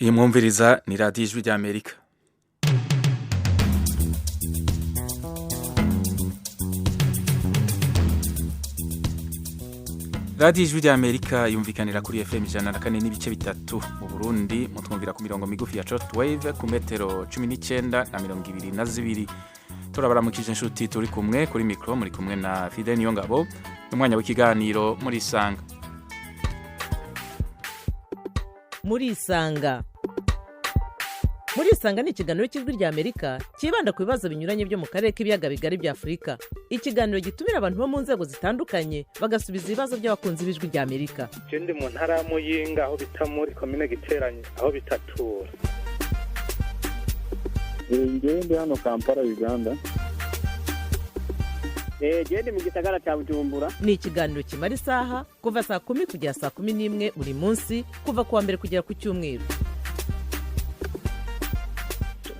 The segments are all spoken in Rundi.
Iyi mwumviriza ni radiyo ijwi ry'Amerika. radiyo ijwi ry'Amerika yumvikanira kuri FM 104.3 mu Burundi, mutwumvira ku mirongo migufi ya shortwave ku metero 19 na 22. Turabaramukije inshuti turi kumwe kuri mikro, muri kumwe na Fidel Niyongabo, umwanya w'ikiganiro muri Isanga. Muri Isanga ni ikiganiro cy'ijwi ry'Amerika kibanda ku bibazo binyuranye byo mu karere k'ibiyaga bigari bya Afurika. Ikiganiro gitumira abantu bo mu nzego zitandukanye bagasubiza ibibazo by'abakunzi b'ijwi ry'Amerika. Je ndi mu ntara ya Muyinga, aho bita muri komine Giteranyi, aho bitatura. Ndi hano Kampala, Uganda. Je ndi mu gisagara cya Bujumbura. Ni ikiganiro kimara isaha kuva saa 10 kugera saa 11 buri munsi, kuva kuwa mbere kugera ku cyumweru.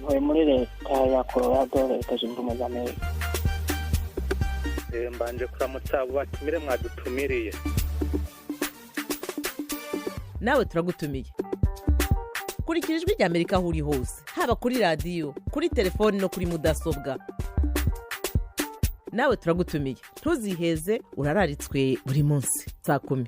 Ntuye muri leta ya Colorado, leta zunze ubumwe za Amerika. Mbanje kuramutsa abo batumire mwadutumiriye. Nawe turagutumiye. Kurikira ijwi ry'Amerika aho uri hose, haba kuri radiyo, kuri telefoni no kuri mudasobwa. Nawe turagutumiye, ntuziheze, urararitswe buri munsi saa 10.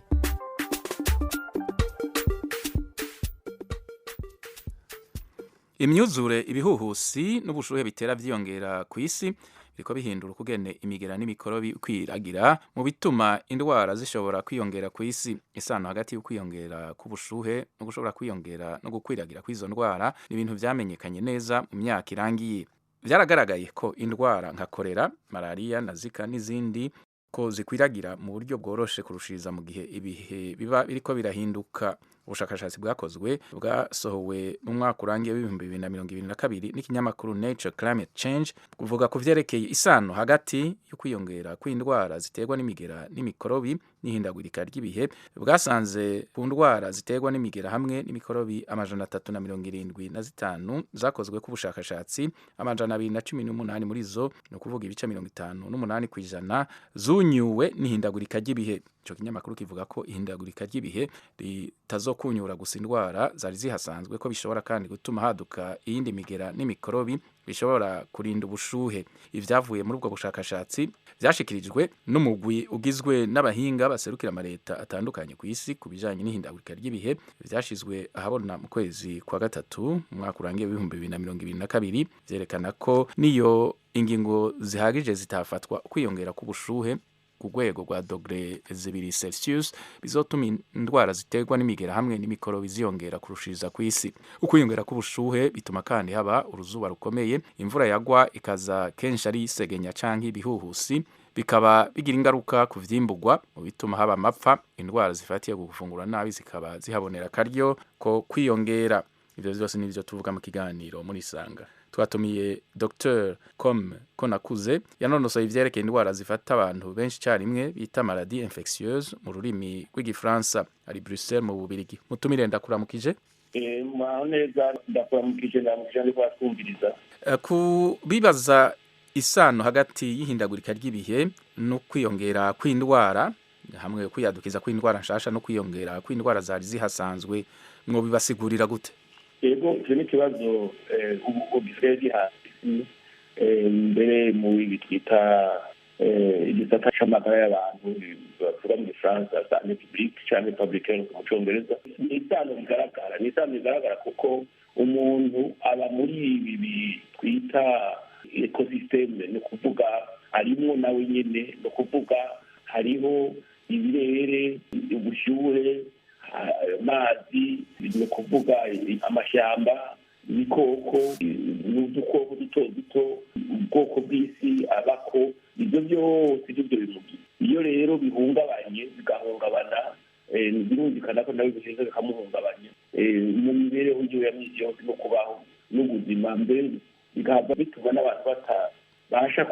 Imyuzure, ibihuhusi n'ubushuhe bitera vyiyongera ku isi biriko bihindura ukugene imigera n'imikorobi kwiragira mu bituma indwara zishobora kwiyongera ku isi. Isano hagati y'ukwiyongera k'ubushuhe no gushobora kwiyongera no gukwiragira kw'izo ndwara ni ibintu vyamenyekanye neza mu myaka irangiye. Vyaragaragaye ko indwara nka kolera, malaria na zika n'izindi ko zikwiragira mu buryo bworoshe kurushiriza mu gihe ibihe biba biriko birahinduka. Ubushakashatsi bwakozwe bwasohowe mu mwaka urangiye w'2022 n'ikinyamakuru Nature Climate Change kuvuga ku vyerekeye isano hagati yo kwiyongera kw'indwara ziterwa n'imigera n'imikorobi n'ihindagurika ry'ibihe. Bwasanze ku ndwara ziterwa n'imigera hamwe n'imikorobi 375 zakozwe ku bushakashatsi, 218 muri zo no kuvuga ibice 58% zunyuwe n'ihindagurika ry'ibihe. Ico kinyamakuru kivuga ko ihindagurika ry'ibihe ritazokunyura gusa indwara zari zihasanzwe, ko bishobora kandi gutuma haduka iyindi migera n'imikorobi bishobora kurinda ubushuhe. Ivyavuye muri ubwo bushakashatsi vyashikirijwe n'umugwi ugizwe n'abahinga baserukira amaleta atandukanye ku isi ku bijanye n'ihindagurika ry'ibihe, vyashizwe ahabona mu kwezi kwa gatatu mu mwaka urangiye w'2022. Vyerekana ko niyo ingingo zihagije zitafatwa kwiyongera k'ubushuhe ku rwego rwa dogere 2 Celsius bizotuma indwara ziterwa n'imigera hamwe n'imikorobi ziyongera kurushiriza ku isi. Ukwiyongera k'ubushuhe bituma kandi haba uruzuba rukomeye, imvura yagwa ikaza kenshi ari isegenya canke ibihuhusi, bikaba bigira ingaruka ku vyimburwa, mu bituma haba amapfa, indwara zifatiye ku gufungura nabi zikaba zihabonera akaryo ko kwiyongera. Ivyo vyose nivyo tuvuga mu kiganiro muri Isanga. Twatumiye Dr. Konakuze yanonosoye ivyerekeye indwara zifata abantu benshi carimwe bita maladie infectieuse mu rurimi rw'igifaransa, ari Bruxelles mu Bubirigi. Mutumire ndakuramukije. Mwaho neza, ndakuramukije ndamukije ndi kwatwumviriza. Ku bibaza isano hagati y'ihindagurika ry'ibihe no kwiyongera kw'indwara hamwe kwiyadukiza kw'indwara nshasha no kwiyongera kw'indwara zari zihasanzwe, mwo bibasigurira gute? Yego, icyo ni ikibazo ubu gisigaye gihari mbere mu twita igisata c'amagara y'abantu bavuga mu Gifaransa santé publique canke public health mu Congereza. Ni isano bigaragara kuko umuntu aba muri ibi twita ecosysteme, ni kuvuga harimwo nawe nyene, ni kuvuga hariho ibirere, ubushyuhe, amazi, ni kuvuga amashyamba, ibikoko n'udukoko duto, ubwoko bw'isi abako, ibyo byose ibyo bimugira. Iyo rero bihungabanye bigahungabana, birumvikana ko nawe bihenze bikamuhungabanya mu mibereho yiwe ya misi yose no kubaho n'ubuzima, mbere bikaba bituma n'abantu batabasha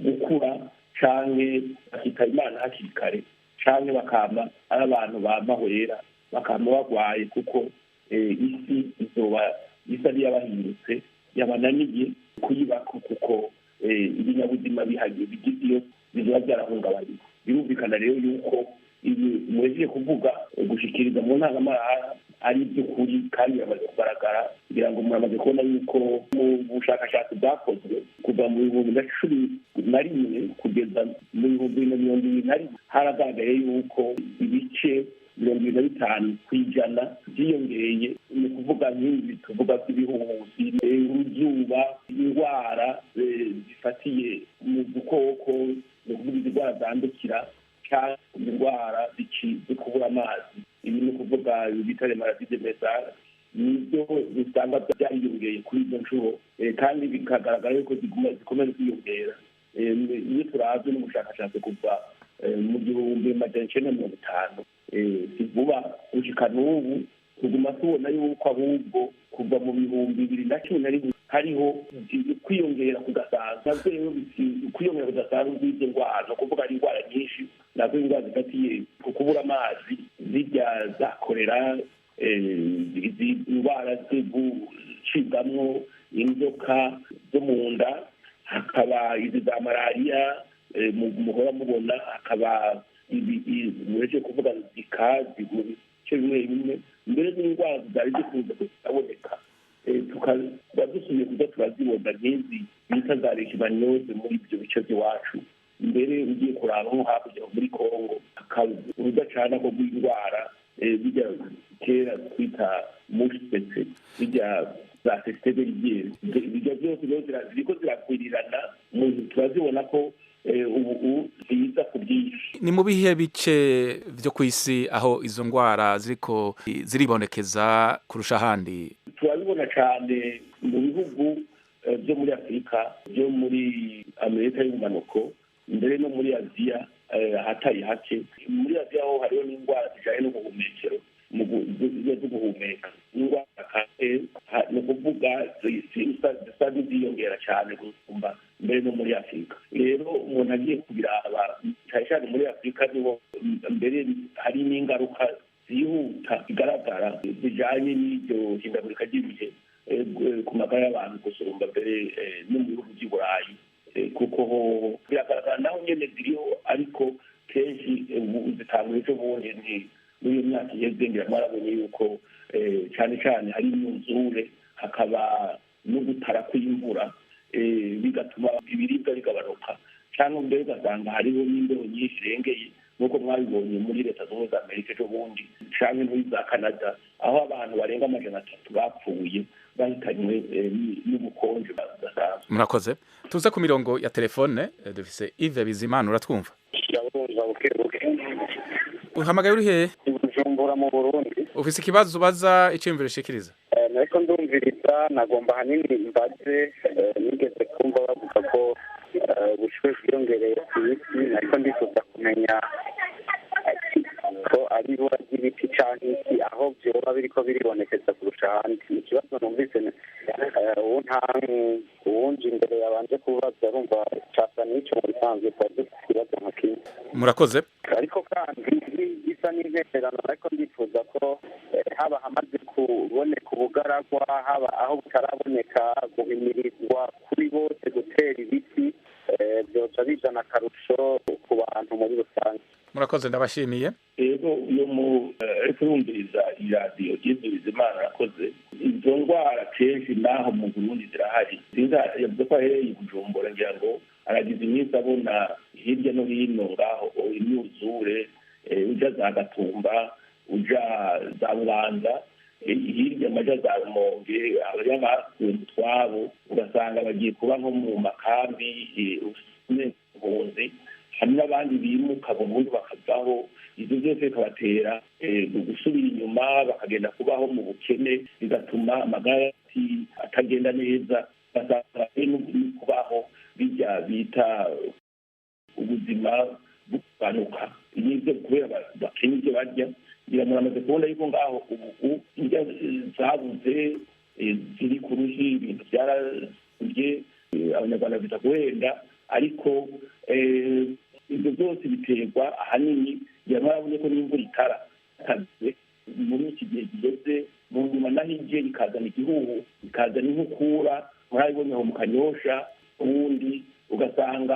gukura canke bakita Imana hakiri kare, canke bakama ari abantu bamahwera, bakama bagwaye kuko isi izoba isa n'iyabahindutse, yabananiye kuyibako kuko ibinyabuzima bigize iyo bizoba byarahungabanye. Birumvikana rero yuko ibi muhejeje kuvuga gushikiriza mu ntangamara ari iby'ukuri kandi biramaze kugaragara kugira ngo muramaze kubona yuko mu bushakashatsi bwakozwe kuva mu 2011 kugeza mu 2021 haragaragaye yuko ibice 25% byiyongereye ni kuvuga nk'ibi tuvuga by'ibihuhusi uruzuba indwara zifatiye mu dukoko ni kuvuga indwara zandukira cyangwa indwara zo kubura amazi ibi ni kuvuga ibitare maladie mesale nibyo usanga byariyongeye kuri izo nshuro kandi bikagaragara yuko zikomeza kwiyongera iyo turavye n'ubushakashatsi kuva mu 1950 si vuba gushika n'ubu tuguma tubona yuko ahubwo kuva mu 2011 hariho kwiyongera kudasanzwe kwiyongera kudasanzwe kw'izo ndwara no kuvuga ari indwara nyinshi nazo indwara zifatiye ku kubura amazi zirya za korera indwara zo gucibwamwo inzoka zo mu nda hakaba izi za malariya muhora mubona hakaba mureke kuvuga zikazi mu bice bimwe bimwe mbere n'indwara zari zikunze kutaboneka tukaba dusubiye kuza turazibona nk'izi bita za leishmaniose muri ibyo bice by'iwacu mbere ugiye kuraba nko hakurya muri Kongo hakaba urudacana ko rw'indwara bijya kera twita mushitse bijya za sisiteme rigere bijya byose ziriko zirakwirirana umuntu turazibona ko ubu ziza ku byinshi. Ni mu bihe bice vyo kw'isi aho izo ndwara ziriko ziribonekeza kurusha ahandi? Turabibona cyane mu bihugu byo muri Afurika, byo muri Amerika y'ubumanuko, mbere no muri Aziya ahatari hake. Muri Aziya ho hariho n'indwara zijanye n'ubuhumekero zo guhumeka, indwara ni ukuvuga zisa n'iziyongera cyane gusumba mbere no muri Afurika. Rero umuntu agiye kubiraba cyane cyane muri Afurika niho mbere hari n'ingaruka zihuta zigaragara zijanye n'iryo hindagurika ry'ibihe ku magara y'abantu gusumba mbere no mu bihugu by'i Burayi, kuko biragaragara naho nyene ziriho ariko kenshi zitangwa ejo bundi n'iyo myaka iheze ngira mwarabonye yuko cyane cyane hari imyuzure hakaba no gutara kw'imvura bigatuma ibiribwa bigabanuka cyangwa mbere ugasanga hariho n'imbeho nyinshi irengeye nk'uko mwabibonye muri leta zunze za Amerika ejo bundi canke muri za Canada aho abantu barenga 300 bapfuye bahitanywe n'ubukonje budasanzwe. Murakoze. Tuze ku mirongo ya telefone dufise Yves Bizimana, uratwumva? Ndabumva bukebuke. Uhamagaye uri hehe? Bujumbura mu Burundi. Ufise ikibazo ubaza iciyumviro ushikiriza? Nariko ndumviriza nagomba hanini mbaze nigeze kumva bavuga ko ubushuhe bwiyongereye ku isi, nariko ndifuza kumenya ko ari ibura ry'ibiti canke iki aho vyoba biriko biribonekeza kurusha ahandi. Ikibazo numvise uwunje imbere yabanje kubaza arumva casa n'ico mu bisanzwe twari dufite ikibazo nka kimwe. Murakoze. Ariko kandi isa n'intererano ariko ndifuza ko haba hamaze kuboneka ubugaragwa, haba aho butaraboneka guhimirizwa kuri bose gutera ibiti byoca bizana akarusho ku bantu muri rusange. Murakoze, ndabashimiye. Rero iyo ariko yumviriza iradiyo Yves Imana arakoze. Izo ndwara kenshi naho mu Burundi zirahari. Yavuze ko ahereye i Bujumbura ngira ngo aragize iminsi abona hirya no hino ngaho imyuzure, uja za Gatumba, uja za Bubanza, hirya amaja za Rumonge, abari bakuye mu twabo ugasanga bagiye kuba nko mu makambi impunzi, hari n'abandi bimuka burundu bakavaho. Ibyo byose bikabatera gusubira inyuma bakagenda kubaho mu bukene, bigatuma amagara atagenda neza, basanga no kubaho bijya bita ubuzima bugabanuka. Nibyo kubera bakenya ibyo barya, ngira muramaze kubona yuko ngaho ubu indya zabuze ziri ku ruhi, ibintu byarasubye, abanyarwanda bita guhenda, ariko ibyo byose biterwa ahanini yarabonye ko n'imvura itara muri iki gihe giheze, mu nyuma naho ije ikazana igihuhu, ikazana inkukura, murabibonye aho mu Kanyosha, ubundi ugasanga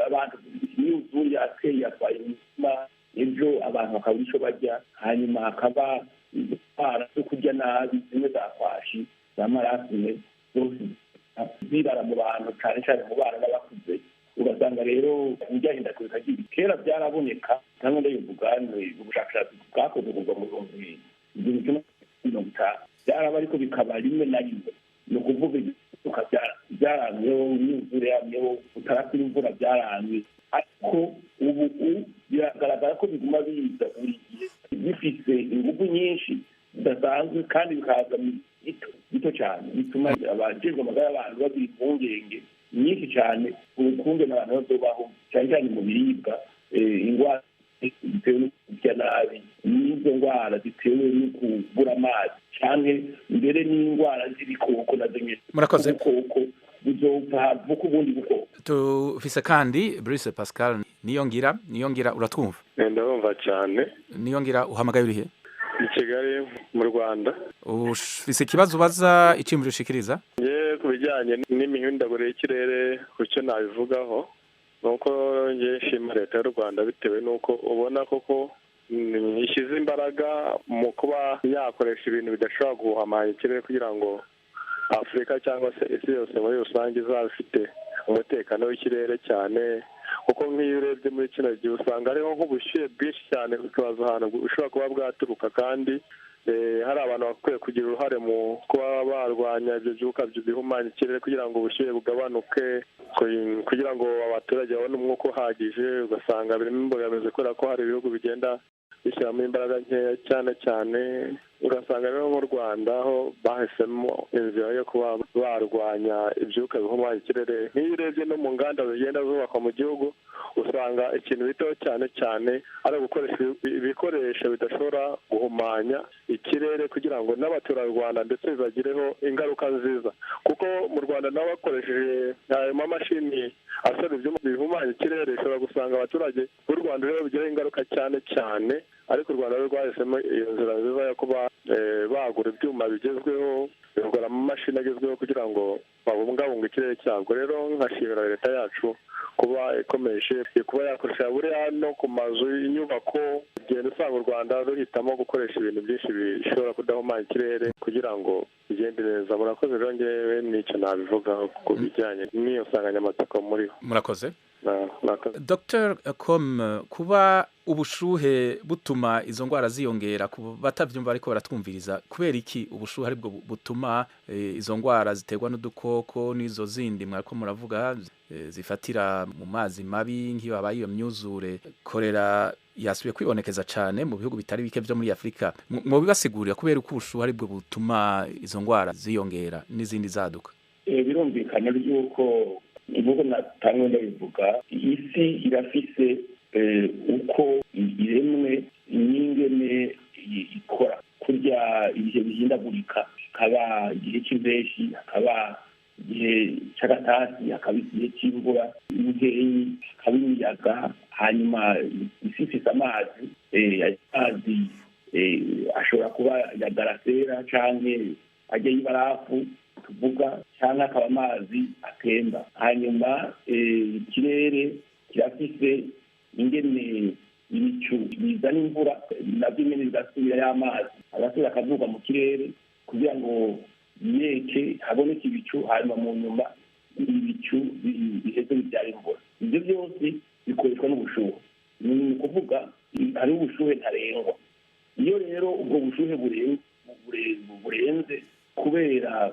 abantu imyuzure yateye yatwaye umutima, ejo abantu bakabura ico barya, hanyuma hakaba indwara zo kurya nabi zimwe za kwashi za marasime zose zibara mu bantu cyane cyane mu bana n'abakuze ugasanga rero ibijyahindagurika ry'ibi kera byaraboneka cyangwa ndabivuga ni ubushakashatsi bwakozwe kuva mu bihumbi bibiri mirongo itanu byaraba ariko bikaba rimwe na rimwe ni ukuvuga ibisuka byaramyeho imyuzure yamyeho utarasira imvura byaramye ariko ubu biragaragara ko biguma biza buri gihe bifite ingufu nyinshi zidasanzwe kandi bikaza gito cyane bituma abajejwe amagara y'abantu bagira impungenge nyinshi cyane ubukunge n'abantu bazobaho cyane cyane mu biribwa indwara zitewe no kurya nabi n'izo ndwara zitewe no kubura amazi cyane mbere n'indwara z'ibikoko na zimwe murakoze ubukoko buzopfa vuko ubundi bukoko tufise kandi Brice Pascal Niyongira uratwumva ndabumva cyane Niyongira uhamagaye urihe i Kigali mu Rwanda ufise ikibazo ubaza iciyumviro ushikiriza ku bijyanye n'imihindagurire y'ikirere ku cyo nabivugaho nuko ngiye nshima leta y'u Rwanda bitewe n'uko ubona koko ishyize imbaraga mu kuba yakoresha ibintu bidashobora guhamanya ikirere kugira ngo Afurika cyangwa se isi yose muri rusange izaba ifite umutekano w'ikirere cyane kuko nk'iyo urebye muri kino gihe usanga hariho nk'ubushyuhe bwinshi cyane ukibaza ahantu bushobora kuba bwaturuka kandi hari abantu bakwiye kugira uruhare mu kuba barwanya ibyo byuka bihumanya ikirere kugira ngo ubushyuhe bugabanuke kugira ngo abaturage babone umwuka uhagije ugasanga birimo imbogamizi kubera ko hari ibihugu bigenda bishyiramo imbaraga nkeya cyane cyane ugasanga rero mu Rwanda aho bahisemo inzira yo kuba barwanya ibyuka bihumanya ikirere nk'iyo urebye no mu nganda zigenda zubakwa mu gihugu usanga ikintu bitaho cyane cyane ari ugukoresha ibikoresho bidashobora guhumanya ikirere kugira ngo n'abaturarwanda ndetse bibagireho ingaruka nziza kuko mu Rwanda nabo bakoresheje ayo mamashini asora ibyuma bihumanya ikirere ushobora gusanga abaturage b'u Rwanda rero bigiraho ingaruka cyane cyane ariko u Rwanda rwo rwahisemo iyo nzira nziza yo kuba bagura ibyuma bigezweho bigura amamashini agezweho kugira ngo babungabunge ikirere cyabwo rero nkashimira leta yacu kuba ikomeje kuba yakoresha buriya no ku mazu y'inyubako ugenda usanga u Rwanda ruhitamo gukoresha ibintu byinshi bishobora kudahumanya ikirere kugira ngo bigende neza murakoze rero ngewe nicyo nabivugaho ku bijyanye n'iyo nsanganyamatsiko muriho murakoze Dr. Com kuba ubushuhe butuma izo ndwara ziyongera batavyumva ariko baratwumviriza kubera iki ubushuhe aribwo butuma izo ndwara ziterwa n'udukoko n'izo zindi mwariko muravuga zifatira mu mazi mabi nk'iyo habaye iyo myuzure korera yasubiye kwibonekeza cyane mu bihugu bitari bike byo muri Afrika mu bibasigurira kubera uko ubushuhe aribwo butuma izo ndwara ziyongera n'izindi zaduka birumvikana yuko uvuga natangwe ndabivuga isi irafise uko iremwe n'ingene ikora kurya ibihe bihindagurika hakaba igihe cy'imbeshi hakaba igihe cy'agatasi hakaba igihe cy'imvura n'inkenyi hakaba imiyaga hanyuma isi ifise amazi ashobora kuba ya garasera canke ajya y'ibarafu tuvuga cyangwa akaba amazi atemba hanyuma ikirere kirafise ingene ibicu bizana imvura nabyo nyine bigasubira y'amazi agasubira akavuga mu kirere kugira ngo yeke haboneke ibicu hanyuma mu nyuma ibicu biheze bibyara imvura ibyo byose bikoreshwa n'ubushuhe ni ukuvuga hari ubushuhe ntarengwa iyo rero ubwo bushuhe burenze kubera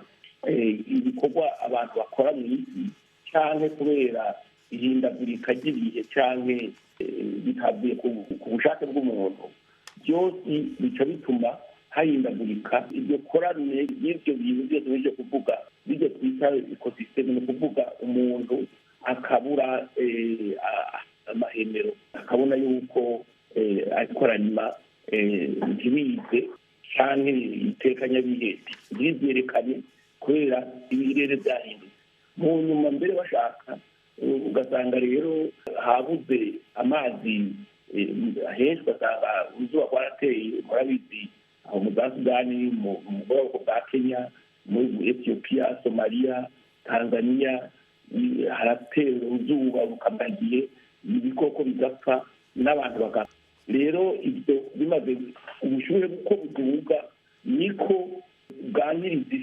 ibikorwa abantu bakora mu isi cyangwa kubera ihindagurika ry'ibihe cyangwa bitavuye ku bushake bw'umuntu byose bica bituma hahindagurika iryo korane y'ibyo bintu byose bije kuvuga bijya twita ekosisiteme ni ukuvuga umuntu akabura amahemero akabona yuko akoranyuma ntibize cyangwa itekanyabihe ntibyerekane kubera ibirere byahindutse mu nyuma mbere bashaka ugasanga rero habuze amazi henshi ugasanga uruzuba rwarateye murabizi aho mu za Sudani mu bwoko bwa Kenya muri Ethiopia Somalia Tanzania haratera uruzuba rukamagiye ibikoko bigapfa n'abantu bagapfa rero ibyo bimaze ubushuhe uko buduga niko bwangiriza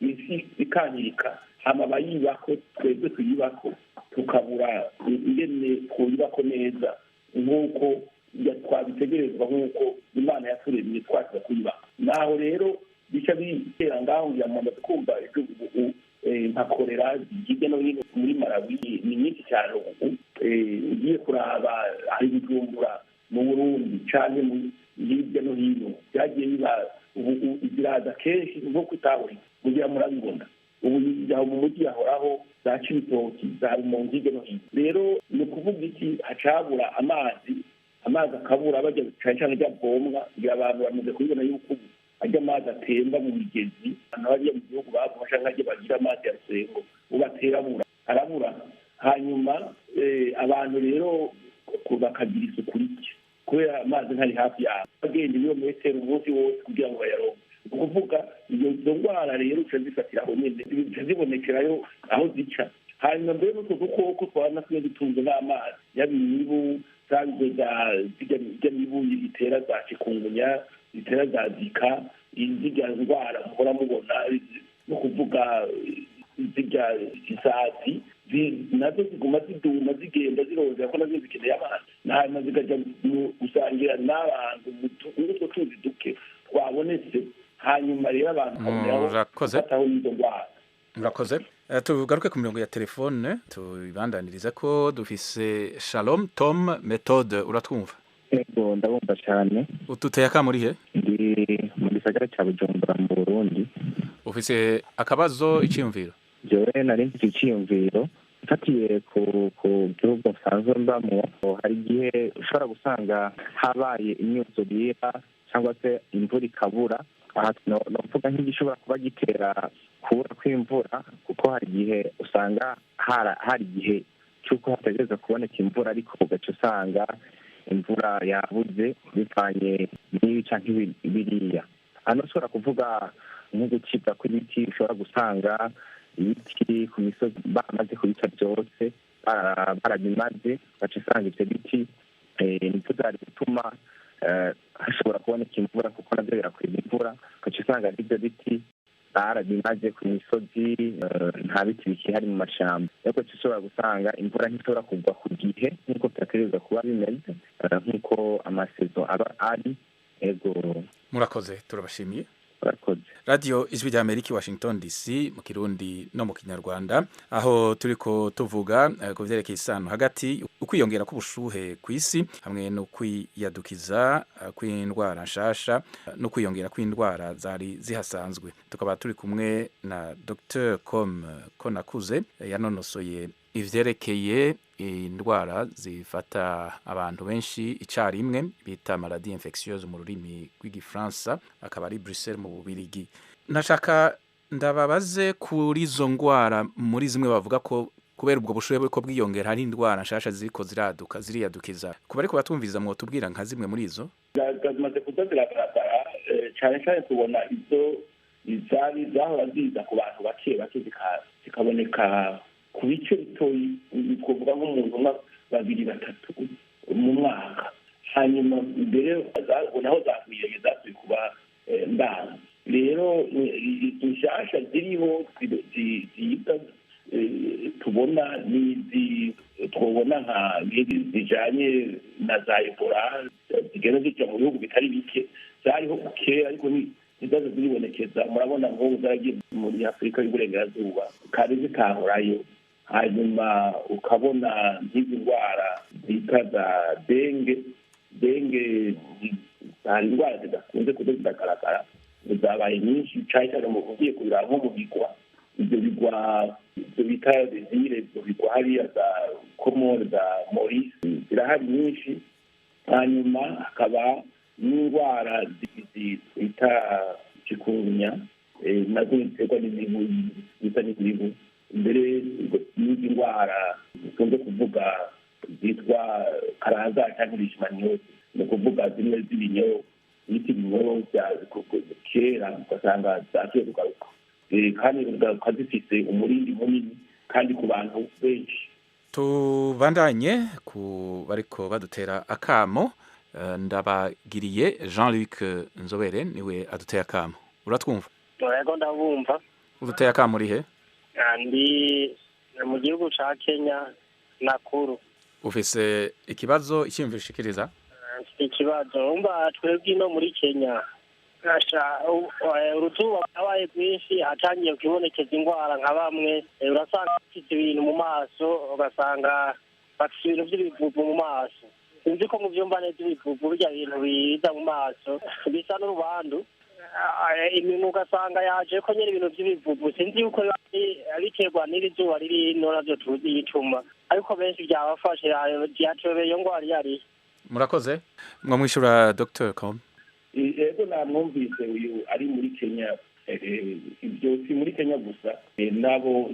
isi ikangirika, hama abayibako twebwe tuyibako tukabura ingene twuyibako neza nk'uko twabitegerezwa, nk'uko Imana yaturemye twaza kuyibaka. Naho rero bica bitera ngaho ngira ngo kumva nka korera hirya no hino muri Malawi ni nyinshi cyane ubu. Ugiye kuraba ari Bujumbura mu Burundi canke hirya no hino byagiye biba ubu ziraza kenshi nko kutahuri kugira murabibona. Ubu yaho mu mujyi yahoraho za Cibitoki za Rumonge hirya no hino. Rero ni ukuvuga iki, hacabura amazi akabura bajya cyane ryabomwa kugira abantu bamaze kubibona yuko ajya amazi atemba mu migezi n'abajya mu gihugu bavusha nk'ajya bagira amazi ya Rusengo ubatera arabura. Hanyuma abantu rero bakagira isuku rike kubera amazi ntari hafi yabo, bagenda ibirometero umunsi wose kugira ngo bayaronke. Ni ukuvuga izo ndwara rero uca zifatira aho nyine zica zibonekerayo aho zica. Hanyuma mbere n'utwo dukoko twaba twe dutunze n'amazi y'abimibu zijya mibu itera za chikungunya, itera za zika, zijya ndwara muhora mubona no kuvuga zijya isazi nazo ziguma ziduma zigenda zirozera ko nazo zikeneye amazi, hanyuma zikajya gusangira n'abantu n'utwo tuzi duke twabonetse. Hanyuma rero abantu murakoze murakoze. Tugaruke ku mirongo ya telefone tubibandaniriza ko dufise Shalom Tom Methode, uratwumva? Ego ndabumva cyane. Ututeye akamuri he? Ndi mu gisagara cya Bujumbura mu Burundi. Ufise akabazo iciyumviro? Jewe nari mfite iciyumviro mfatiye ku gihugu nsanzwe mbamo. Hari igihe ushobora gusanga habaye imyuzurire cyangwa se imvura ikabura. Aha novuga nk'igishobora kuba gitera kubura kw'imvura, kuko hari igihe usanga hari igihe cy'uko hategereza kuboneka imvura ariko ugaca usanga imvura yabuze bivanye n'ibi canke biriya. Hano ushobora kuvuga nko gucibwa kw'ibiti, ushobora gusanga ibiti ku misozi bamaze kubica byose barabimaze, ugaca usanga ivyo biti nivyo vyari gutuma hashobora kuboneka imvura, kuko navyo birakwiza imvura. Ugaca usanga n'ivyo biti barabimaze ku misozi, nta biti bikihari mu mashamba. Ariko ushobora gusanga imvura ntishobora kugwa ku gihe nk'uko vyategerezwa kuba bimeze, nk'uko amasezo aba ari. Ego murakoze, turabashimiye. Murakoze. Radio Ijwi rya Amerika Washington DC mu Kirundi no mu Kinyarwanda, aho turiko tuvuga ku vyerekeye isano hagati ukwiyongera k'ubushuhe kw'isi hamwe no kwiyadukiza kw'indwara nshasha no kwiyongera kw'indwara zari zihasanzwe. Tukaba turi kumwe na Dr. Konakuze yanonosoye ivyerekeye indwara zifata abantu benshi icarimwe bita maladie infectieuse mu rurimi rw'igifaransa, akaba ari Bruxelles mu Bubirigi. Nashaka ndababaze kuri izo ndwara, muri zimwe bavuga ko kubera ubwo bushuhe buriko bwiyongera hari indwara nshasha ziriko ziriyadukiza. Kuba ariko batwumviza mwo tubwira nka zimwe muri izo. Zimaze kuza ziragaragara cyane cyane, tubona izo izari zahora ziza ku bantu bake zikaboneka ku bice bitoyi, twavuga nk'umuntu umwe babiri batatu mu mwaka. Hanyuma mbere naho zakwiyege zasuye kuba ndanga. Rero inshasha ziriho ziyita tubona n'izi twabona nka zijanye na za Ebola zigenda zijya mu bihugu bitari bike, zariho kera ariko nizazo ziribonekeza. Murabona ngo zaragiye muri Afurika y'Uburengerazuba kandi zitahorayo. Hanyuma ukabona nk'izi ndwara zita za denge hari indwara zidakunze kuza zidagaragara, zabaye nyinshi cyane cyane mu ugiye kubira nko mu bigwa. Ibyo bigwa ibyo bita zizire, ibyo bigwa hariya za Komore za Maurice zirahari nyinshi. Hanyuma hakaba n'indwara zita chikungunya nazo ziterwa n'imibu zita n'imibu. Mbere n'izi ndwara zikunze kuvuga zitwa karanza cyangwa leishmaniose, ni ukuvuga zimwe z'ibinyo n'ibinyo bya kera ugasanga zasuye kugaruka, kandi zigaruka zifise umurindi munini kandi ku bantu benshi. Tubandanye ku bariko badutera akamo ndabagiriye Jean-Luc Nzobere niwe aduteye akamo. Uratwumva? yego ndabumva. Uduteye akamo uri he? Ndi mu gihugu ca Kenya, Nakuru. Ufise ikibazo icyumviro ushikiriza? Mfite ikibazo, umva twebwe ino muri Kenya uruzuba rwabaye rwinshi, hatangiye kubonekeza indwara nka bamwe urasanga bafite ibintu mu maso, ugasanga bafite ibintu by'ibivuvu mu maso. Sinzi ko mu byumba neza ibivuvu birya bintu biza mu maso bisa n'urubandu, imintu ugasanga yaje ko nyine ibintu by'ibivuvu. Sinzi yuko biterwa n'iri zuba riri ino navyo tuzi yituma, ariko benshi byabafashe byatobeye iyo ndwara yari. Murakoze. Mwamwishura Dr. Com. Ego namwumvise uyu ari muri Kenya, ibyo si muri Kenya gusa, nabo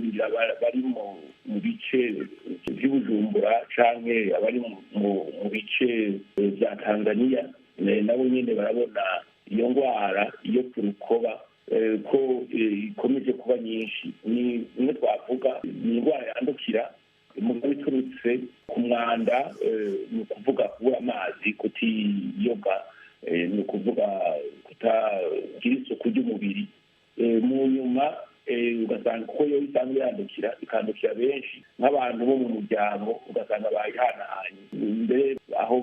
bari mu bice by'Ubujumbura canke abari mu bice bya Tanzania, nabo nyine barabona iyo ndwara iyo ku rukoba ko ikomeje kuba nyinshi. Ni imwe twavuga ni indwara yandukira mugabo iturutse ku mwanda, ni ukuvuga kubura amazi, kutiyoga, ni ukuvuga kutagira isuku ry'umubiri. Mu nyuma ugasanga kuko yo isanzwe yandukira, ikandukira benshi nk'abantu bo mu muryango, ugasanga bayihanahanye mbere aho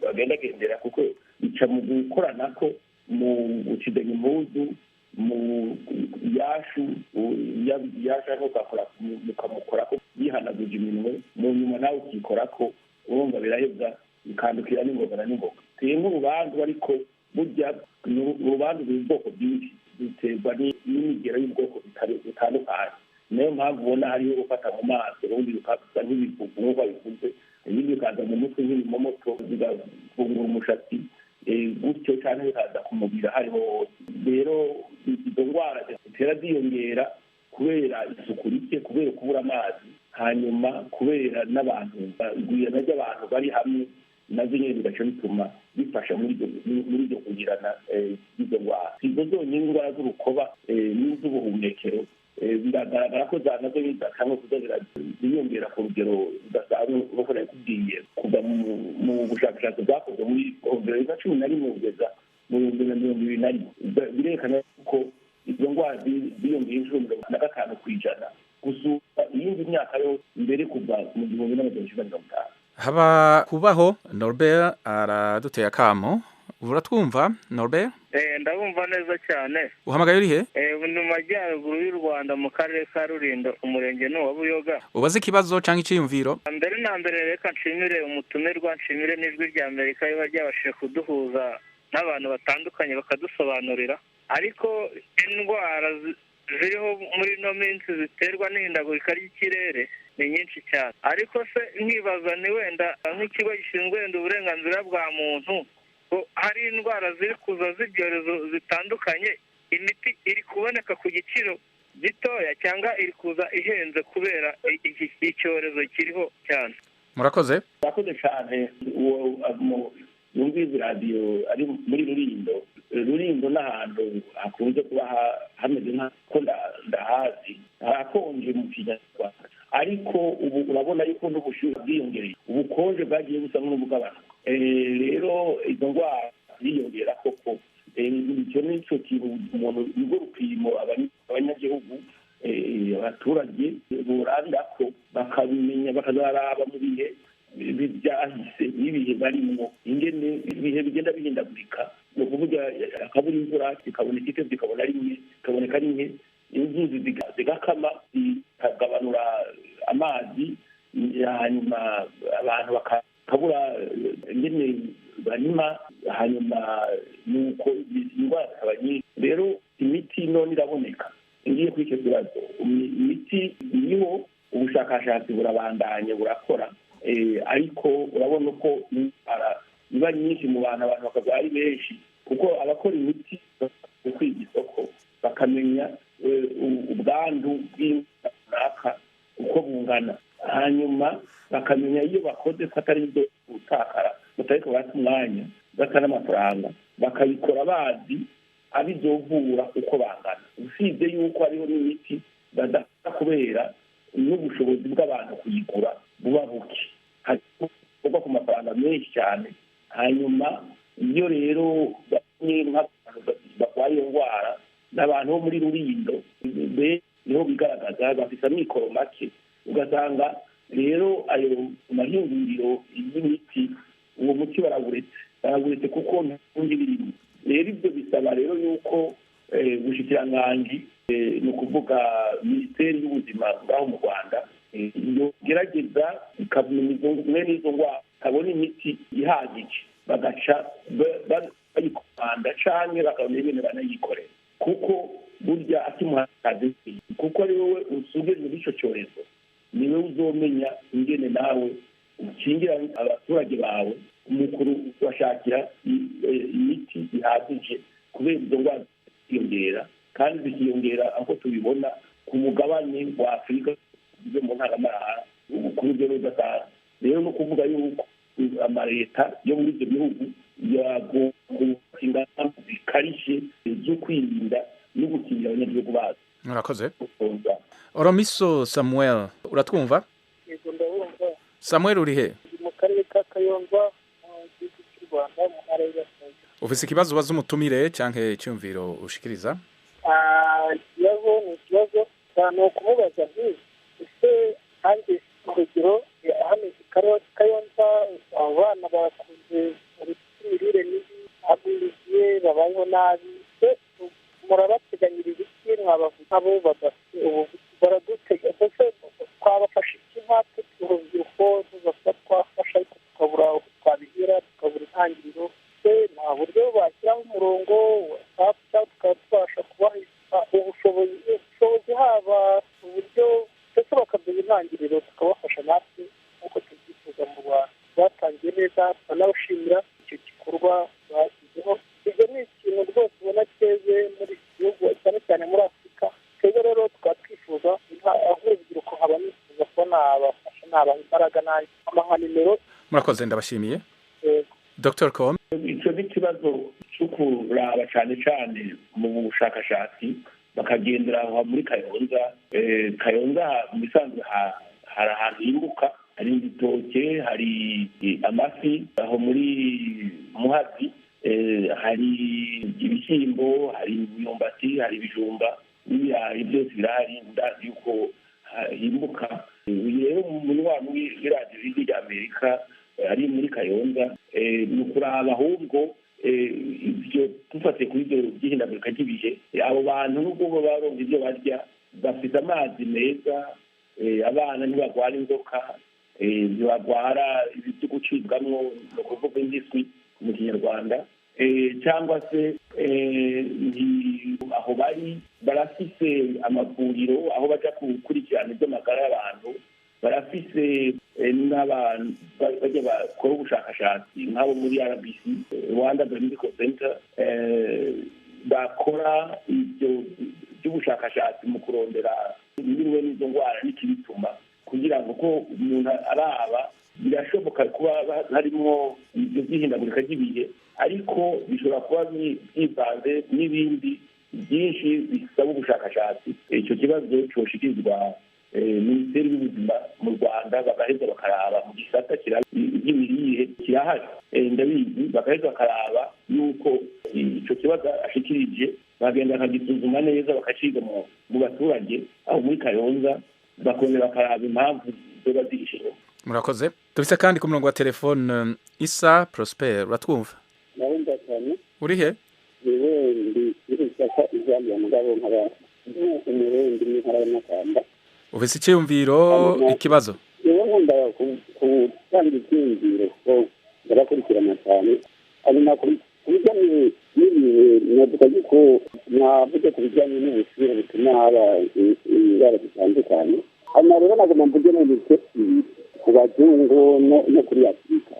bagendagendera, kuko bica mu gukoranako, mu gukidanya impuzu, mu yashu mukamukorako yihanaguje iminwe, mu nyuma nawe ukikorako, urumva biraheza bikandukira n'ingoga na n'ingoga. Tuye nk'urubandu, ariko burya urubandu rw'ubwoko bwinshi biterwa n'imigero y'ubwoko butandukanye. Niyo mpamvu ubona hariho gufata mu maso, ubundi bikasa nk'ibivuvu nk'uko bivuze, ibindi bikaza mu mutwe nk'ibimomoto, bigafungura umushatsi gutyo, cyane bikaza ku mubiri hariho hose. Rero izo ndwara zitera ziyongera kubera isuku rike, kubera kubura amazi, hanyuma kubera n'abantu igwirana ry'abantu bari hamwe, nazo nyine bigaca bituma bifasha muri iryo kugirana izo ndwara. Izo zonyine indwara z'urukoba n'iz'ubuhumekero biragaragara ko nazo cyangwa kuza ziyongera ku rugero rudasanzwe, nk'uko nakubwiye, kuva mu bushakashatsi bwakozwe muri 2011 kugeza mu 2021 birerekana ko izo ndwara ziyongeye inshuro 55 kw'ijana gusumba iyindi myaka yose mbere kuva mu 1950. Haba kubaho Norbert araduteye akamo. Uratwumva Norbert? Ndabumva neza cyane. Uhamagaye uri he? Mu majyaruguru y'u Rwanda, mu karere ka Rulindo, umurenge wa Buyoga. Ubaze ikibazo cyangwa icyiyumviro? Mbere na mbere reka nshimire umutumirwa, nshimire n'ijwi rya Amerika riba ryabashije kuduhuza n'abantu batandukanye bakadusobanurira. Ariko indwara ziriho muri ino minsi ziterwa n'ihindagurika ry'ikirere ni nyinshi cyane. Ariko se nkibaza ni wenda nk'ikigo gishinzwe wenda uburenganzira bwa muntu, hari indwara ziri kuza z'ibyorezo zitandukanye, imiti iri kuboneka ku giciro gitoya cyangwa iri kuza ihenze kubera icyorezo kiriho cyane? Murakoze. Murakoze cyane. Uwo yumviza radiyo ari muri Rulindo n'ahantu hakunze kuba hameze nk'ako ndahazi, harakonje mu Kinyarwanda, ariko ubu urabona yuko n'ubushyuhe bwiyongereye, ubukonje bwagiye busa n'ubugabano. Rero izo ndwara ziyongera koko. Icyo ni cyo kintu umuntu nibwo rupimo abanyagihugu, abaturage buranda ko bakabimenya, bakazaraba mu bihe byahise n'ibihe barimo, ingene ibihe bigenda bihindagurika. Ni ukuvuga akabura imvura ikaboneka iteze, ikaboneka rimwe, inzuzi zigakama, zikagabanura amazi, hanyuma abantu bakabura ingene barima, hanyuma nuko indwara zikaba nyinshi. Rero imiti none iraboneka. Ngiye kuri icyo kibazo, imiti iriho, ubushakashatsi burabandanye burakora, ariko urabona ko indwara iba nyinshi mu bantu bakaba ari benshi, kuko abakora imiti kwiga isoko bakamenya ubwandu bw'indwara runaka uko bungana, hanyuma bakamenya iyo bakoze ko atari ibyo gutakara, batariko bata umwanya bata n'amafaranga, bakabikora bazi abizovura uko bangana. Usibye yuko hariho n'imiti badafata kubera n'ubushobozi bw'abantu kuyigura buba buke, bikorwa ku mafaranga menshi cyane. Hanyuma iyo rero barwaye iyo ndwara n'abantu bo muri Rulindo niho bigaragaza bafite amikoro make, ugasanga rero ayo mahinguriro y'imiti uwo muti barawuretse kuko ntundi birimo. Rero ibyo bisaba rero yuko ubushikiranganji ni ukuvuga minisiteri y'ubuzima ngaho mu Rwanda yogerageza ikamenya mwene izo ndwara ikabona imiti ihagije bagaca bayikomanda canke bakabona ibintu banayikorera, kuko burya akimuhagaze kuko ari wowe usugeze muri ico cyorezo niwe uzomenya ingene nawe ukingira abaturage bawe umukuru bashakira imiti ihagije kubera izo ndwara ziyongera kandi zikiyongera aho tubibona ku mugabane wa Afurika zo mu ntaramahanga kuri byo rudasanzwe. Rero no kuvuga yuko amaleta yo muri ibyo bihugu yagomba ingamba zikarishye zo kwirinda no gukingira abanyagihugu bazo. Murakoze. Oromiso Samuel, uratwumva? Yego ndabumva. Samuel uri he? Mu karere ka Kayonza mu gihugu cy'u Rwanda mu ntara y'Iburasirazuba. Ufise ikibazo ubaza umutumire canke icyumviro ushikiriza? Ikibazo ni ikibazo ni ukumubaza nti ese hanze urugero hano i Kayonza abana bakunze imirire mibi aburiye babayeho nabi, murabateganyiriza iki mwabavuga abo badafite ubuvuzi baradutega ese twabafasha iki nkatwe urubyiruko tuzasa twafasha ariko tukabura aho twabihera tukabura intangiriro, nta buryo bashyiraho umurongo cyangwa tukaba tubasha kubaha ubushobozi haba uburyo ndetse bakaduha intangiriro tukabafasha natwe nk'uko tubyifuza mu Rwanda. Batangiye neza banabashimira icyo gikorwa bashyizeho. Ibyo ni ikintu rwose ubona cyeze muri iki gihugu cyane cyane muri Afurika. Twebwe rero tukaba twifuza aho urubyiruko nkaba nifuza kuba nabafasha nabaha imbaraga nanjye amaha nimero. Murakoze ndabashimiye. Dr. Com. Icyo ni ikibazo cyo kuraba cyane cyane mu bushakashatsi bakagendera aho muri Kayonza. Kayonza mu bisanzwe hari ahantu himbuka, hari ibitoke, hari amafi, aho muri Muhazi hari ibishyimbo, hari imyumbati, hari ibijumba n'ibirayi, byose birahari. Ndazi yuko himbuka. Rero muri wa radiyo y'ijwi ry'Amerika ari muri Kayonza ni ukuraba ahubwo ibyo dufatiye kuri ibyo by'ihindagurika ry'ibihe, abo bantu nubwo baba baronka ibyo barya bafite amazi meza, abana ntibagwara inzoka, ntibagwara ibyo gucibwamwo ni ukuvuga indiswi mu Kinyarwanda, cyangwa se aho bari barafise amavuriro aho baja gukurikirana iby'amagara y'abantu, barafise n'abantu bajya bakora ubushakashatsi nk'abo muri RBC Rwanda Biomedical Center bakora ibyo by'ubushakashatsi mu kurondera bimwe n'izo ndwara n'ikibituma, kugira ngo ko umuntu araba birashoboka kuba harimo ibyo by'ihindagurika ry'ibihe, ariko bishobora kuba byivanze n'ibindi byinshi bisaba ubushakashatsi. Icyo kibazo cyoshikirizwa minisiteri y'ubuzima mu Rwanda, bagaheza bakaraba mu gisata ry'imirire kirahari, ndabizi, bagaheza bakaraba yuko icyo kibazo ashikirije bagenda bakagisuzuma neza bakaciga mu baturage aho muri Kayonza, bakongera bakaraba impamvu zoba zihishe. Murakoze. Tubise kandi ku murongo wa telefone Isa Prosper, uratwumva? Ndabumva cyane. Uri he? Yewe ndi irishaka ijambo mugabo nkaba umurundi n'intara y'Amakamba. Ufise icyumviro ikibazo? Yewe nkunda gutanga icyumviro ko barakurikirana cyane, hanyuma kubijyanye n'ibintu yuko navuze ku bijyanye n'ubushyuhe butuma haba indwara zitandukanye. Hanyuma rero nagomba mvuge n'ibyo ku bazungu no kuri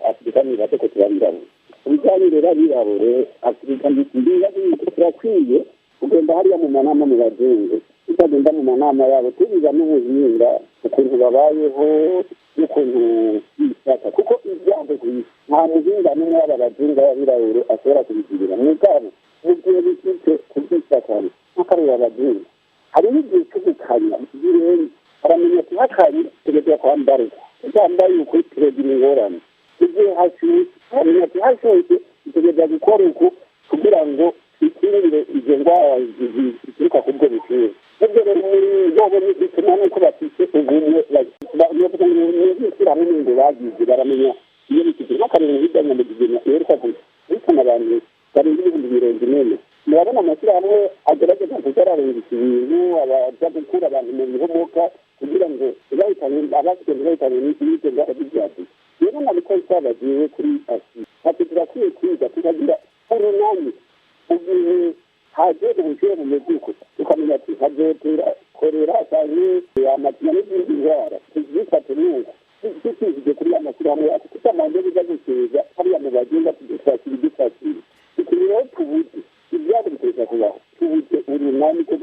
Afurika ni bato ko turabirabo. Ku bijyanye rero abirabure Afurika ndibaza turakwiye kugenda hariya mu manama mu bazungu, tutagenda mu manama yabo tubiga n'ubuhinga ukuntu babayeho n'ukuntu bishaka, kuko ibyago nta muhinga n'umwe w'abazungu b'abirabure ashobora kubigirira mugabo mugihe bifite kubyishakana nk'akareba abazungu hari n'igihe cyo gukanya birenze, aramenya ati hakanye tugezeho kwambarwa utambaye ukuri turegira ingorane. hashyushye bamenya ati hashyushye dutegereza gukora uku kugira ngo twikingire izo ndwara zituruka kuri ubwo bushyuhe ibyo rero bobo bituma nuko bafite ubumwe bavuga ngo n'ishyirahamwe ngo bagize baramenya iyo bifite nk'akarere hirya mu mugina yeruka guhitana abantu barenga ibihumbi 40 murabona amashyirahamwe agerageza kuzararengisha ibintu abaza gukura abantu mu bihomoka kugira ngo abafite ntibahitane n'ibyo ndwara z'ibyaduka rero nabiko twabagiye kuri asi ati turakwiye kwiga tukagira urunani ugihe haje ubushyuhe mu mivuko tukamenya ati hazotera korera cyangwa amatina n'izindi ndwara tuzifate n'uko dushyizwe kuri ya mashyirahamwe yacu tutamanze biza gusubiza hariya mu bagenda tudufasira idufasira rero tubuze ibyago biteza kubaho tubuze urunani ko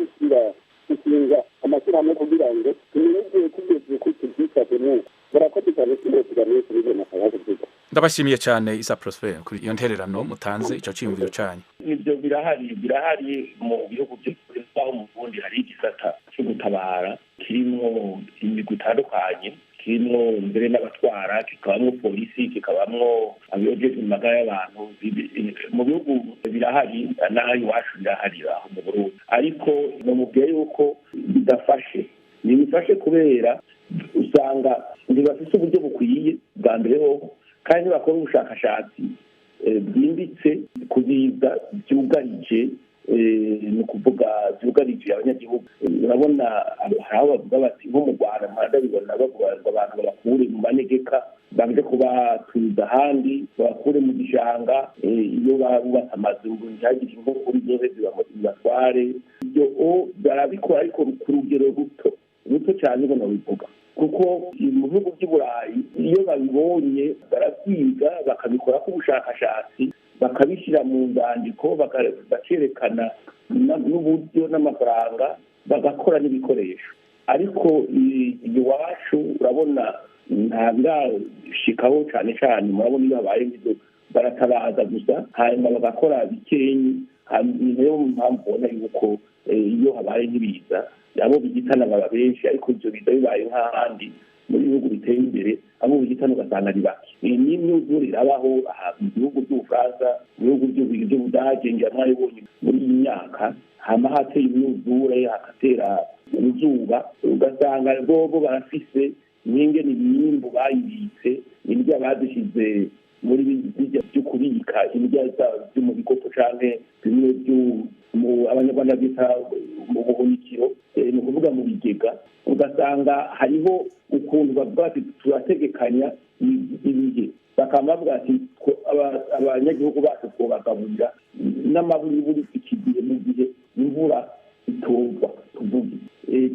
gushinga amashyirahamwe kugira ngo tumenye igihe tugeze kuri tubyifate n'uko barakoze cyane tugamije kubibona n'akabazo byiza ndabashimiye cyane Isa Prosper kuri iyo ntererano mutanze ico ciyumviro canyu nibyo birahari mu bihugu by'aho mu Burundi hari igisata cyo gutabara kirimo imigwi itandukanye kirimo mbere n'abatwara kikabamwo polisi kikabamwo abiyojeje mu magara y'abantu mu bihugu birahari n'aho iwacu birahari aho mu Burundi ariko namubwiye yuko bidafashe kubera usanga ntibafite uburyo bukwiye bwa mbere ho kandi bakora ubushakashatsi bwimbitse ku biza byugarije ni ukuvuga byugarije abanyagihugu urabona hari aho bavuga bati nko mu Rwanda mpanda bibona bavuga ngo abantu babakure mu manegeka baje kubatuza ahandi babakure mu gishanga iyo babubatse amazu ngo ntihagire inkoko zose zibatware ibyo barabikora ariko ku rugero ruto cyane ubona bivuga kuko mu bihugu by'i Burayi iyo babibonye barabyiga bakabikora k'ubushakashatsi bakabishyira mu nzandiko bakerekana n'uburyo n'amafaranga bagakora n'ibikoresho ariko iwacu urabona nta birashikaho cyane cyane murabona iyo habaye nk'ibyo baratabaza gusa hanyuma bagakora bikenyi niyo mpamvu ubona yuko iyo habaye nk'ibiza abo bigitana baba benshi ariko ibyo biza bibaye nk'ahandi muri bihugu biteye imbere abo bigitana ugasanga ari bake n'imyuzure irabaho mu bihugu by'Ubufaransa mu bihugu by'Ubudage ngira mwabibonye muri iyi myaka hama hateye imyuzure hagatera uruzuba ugasanga bobo barafise n'ingene imyimbu bayibitse indya bazishize muri bijya byo kubika indya byo mu bikopo canke bimwe abanyarwanda bita mu buhunikiro ni ukuvuga mu bigega ugasanga hariho ukuntu bavuga ati turategekanya ibihe bakaba bavuga ati abanyagihugu bacu twobagaburira n'amaburi buri iki gihe mu gihe imvura itorwa tuvuge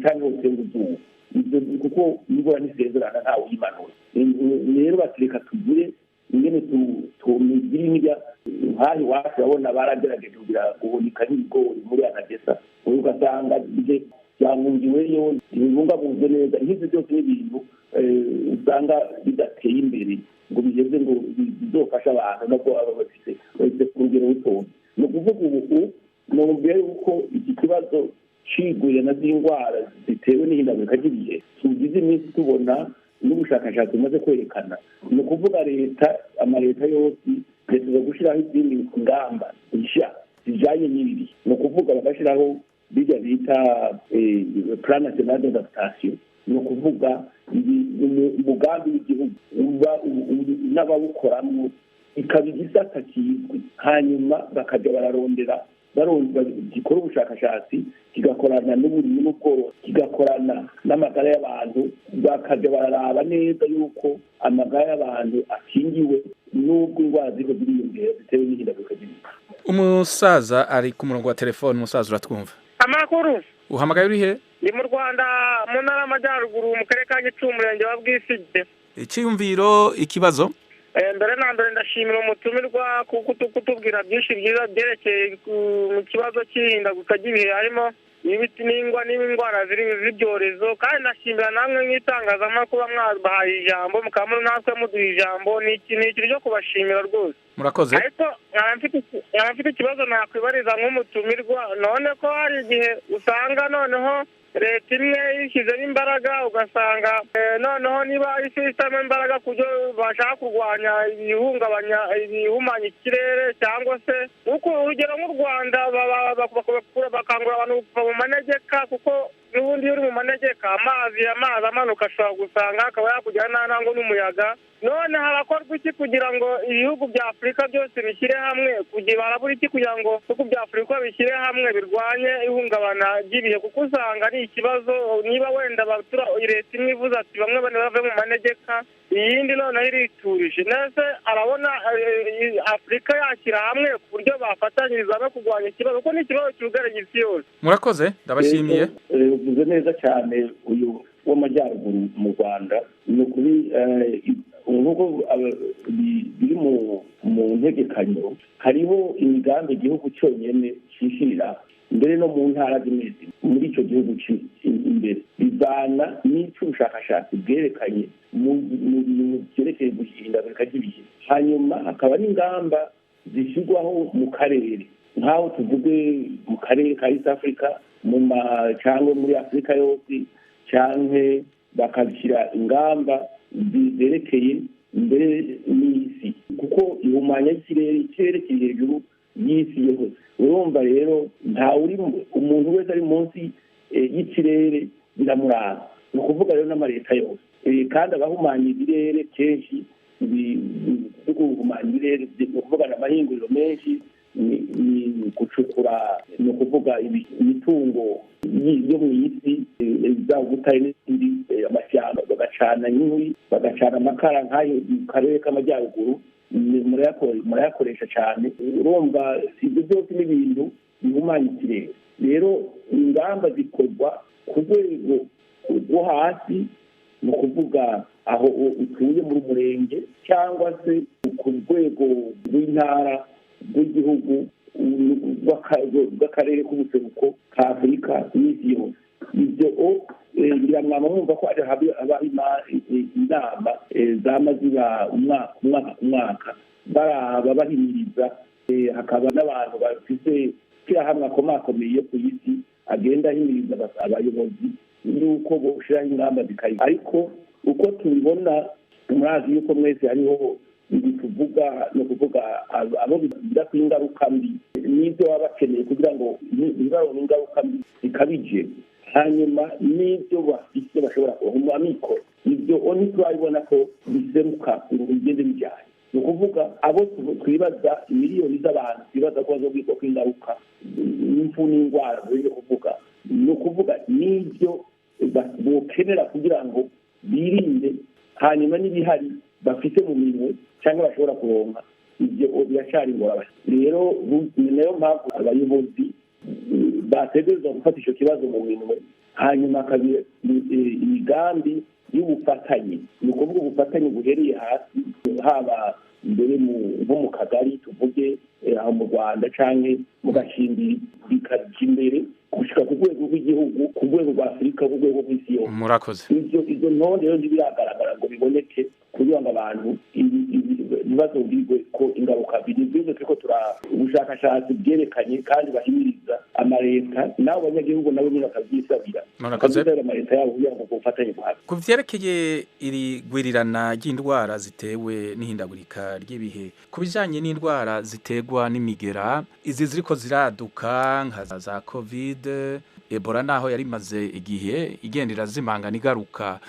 cyangwa usenga izuba ibyo kuko imvura nisezerana ntawe uyimanura rero batireka tugire ingene tumigira indya nk'aho iwacu urabona baragerageje kugira guhunika n'ibigori muri anagesa ugasanga byangungiweyo ntibibungabunzwe neza nk'ibyo byose n'ibintu usanga bidateye imbere ngo bigeze ngo bizofashe abantu nabwo aba bafite ku rugero rutoya ni ukuvuga ubu nubwira yuko iki kibazo ciguye na z'indwara zitewe n'ihindagurika ry'ibihe tugize iminsi tubona n'ubushakashatsi bumaze kwerekana ni ukuvuga amaleta yose leta zo gushyiraho izindi ngamba nshya zijanye n'ibi ni ukuvuga bagashyiraho bijya bita plan national d'adaptation ni ukuvuga umugambi w'igihugu n'abawukoramo ikaba igisata kizwi hanyuma bakajya bararondera gikora ubushakashatsi kigakorana n'uburimyi n'ubworozi kigakorana n'amagara y'abantu bakajya bararaba neza yuko amagara y'abantu akingiwe n'ubwo indwara ziriko ziriyongera zitewe n'ihindagurika ry'ibihe. Umusaza ari ku murongo wa telefone. Umusaza uratwumva? Amakuru uhamagaye uri he? Ndi mu Rwanda mu ntara y'Amajyaruguru mu karere ka Gicumbi umurenge wa Bwisige. Icyiyumviro ikibazo mbere na mbere ndashimira umutumirwa kuko kutubwira byinshi byiza byerekeye mu kibazo cy'ihindagurika ry'ibihe harimo n'ibiti n'indwara z'ibyorezo kandi ndashimira namwe nk'itangazamakuru mwabahaye ijambo mukaba natwe muduha ijambo ni ikintu cyo kubashimira rwose murakoze. ariko mfite ikibazo nakwibariza nk'umutumirwa none ko hari igihe usanga noneho leta imwe yishyizemo imbaraga ugasanga noneho niba ishyizemo imbaraga ku byo bashaka kurwanya ibihumanya ikirere cyangwa se nk'uko urugero nk'u Rwanda bakangurira abantu kuva mu manegeka kuko n'ubundi iyo uri mu manegeka amazi amanuka ashobora gusanga akaba yakujyana nta ntango n'umuyaga none harakorwa iki kugira ngo ibihugu bya Afurika byose bishyire hamwe harabura iki kugira ngo ibihugu bya Afurika bishyire hamwe birwanye ihungabana ry'ibihe kuko usanga ari ikibazo niba wenda leta imwe ivuze ati bamwe bave mu manegeka iyindi noneho iriturije nese arabona Afurika yashyira hamwe ku buryo bafatanyiriza no kurwanya ikibazo kuko ni ikibazo cyugarije isi yose. Murakoze ndabashimiye. Uvuze neza cyane uyu w'amajyaruguru mu Rwanda ni ukuri nk'uko biri mu ntegekanyo hariho imigambi igihugu cyonyine cyishyirira mbere no mu ntara zimwe muri icyo gihugu imbere bivana n'icy'ubushakashatsi bwerekanye mu bintu byerekeye guhindagurika ry'ibihe hanyuma hakaba n'ingamba zishyirwaho mu karere nk'aho tuvuge mu karere ka East Africa cyangwa muri Afurika yose cyangwa bakabishyira ingamba zerekeye mbere n'isi kuko ihumanya ikirere kiri hejuru y'isi yose urumva rero umuntu wese ari munsi y'ikirere biramuranga ni ukuvuga rero n'amaleta yose kandi abahumanya ibirere kenshi byo guhumanya ibirere ni ukuvuga amahinguriro menshi ni gucukura ni ukuvuga imitungo yo mu isi zaba ubutare n'izindi amashyamba bagacana inkwi bagacana amakara nk'ayo mu karere k'amajyaruguru murayakoresha cyane urumva ibyo byose n'ibintu bihumanya ikirere rero ingamba zikorwa ku rwego rwo hasi ni ukuvuga aho utuye muri murenge cyangwa se ku rwego rw'intara rw'igihugu bw'akarere k'ubuseruko ka Afurika n'isi yose ibyo biramwama mwumva ko habaho inama zama ziba umwaka ku mwaka baraba bahimiriza hakaba n'abantu bafite kirahamwe akomakomeye ku isi agenda ahimiriza abayobozi yuko boshiraho ingamba zikayi ariko uko tubibona murazi yuko mwese hariho tuvuga no kuvuga abo bigira ku ingaruka mbi n'ibyo baba bakeneye kugira ngo ntibaronke ingaruka mbi zikabije hanyuma n'ibyo bafite bashobora kuronka amikoro ibyo ntitwabibona ko biseruka ngo bigende bijyanye ni ukuvuga abo twibaza miliyoni z'abantu twibaza ko bazobwirwa ko ingaruka n'imfu n'indwara ziri kuvuga ni ukuvuga n'ibyo bokenera kugira ngo birinde hanyuma n'ibihari bafite mu minwe cyangwa bashobora kuronka ibyo biracyari ingorane rero ni nayo mpamvu abayobozi bategereza gufata icyo kibazo mu minwe hanyuma hakaba imigambi y'ubufatanye ni ukuvuga ubufatanye buhereye hasi haba mbere nko mu kagari tuvuge aho mu Rwanda cyangwa mu gashimbiri bikajya imbere gushyika ku rwego rw'igihugu ku rwego rwa Afurika ku rwego rw'isi yose murakoze izo ntonde rero ntibiragaragara ngo biboneke kugira ngo abantu ntibazobwirwe ko ingaruka biri turiko ubushakashatsi bwerekanye kandi bahimiriza amaleta n'abo banyagihugu nabo nyine bakabyisabira bakabisabira amaleta yabo kugira ngo ubufatanye buhabe ku vyerekeye iri gwirirana ry'indwara zitewe n'ihindagurika ry'ibihe ku bijanye n'indwara ziterwa n'imigera izi ziriko ziraduka nka za covid Ebola naho yari maze igihe igendera zimangana igaruka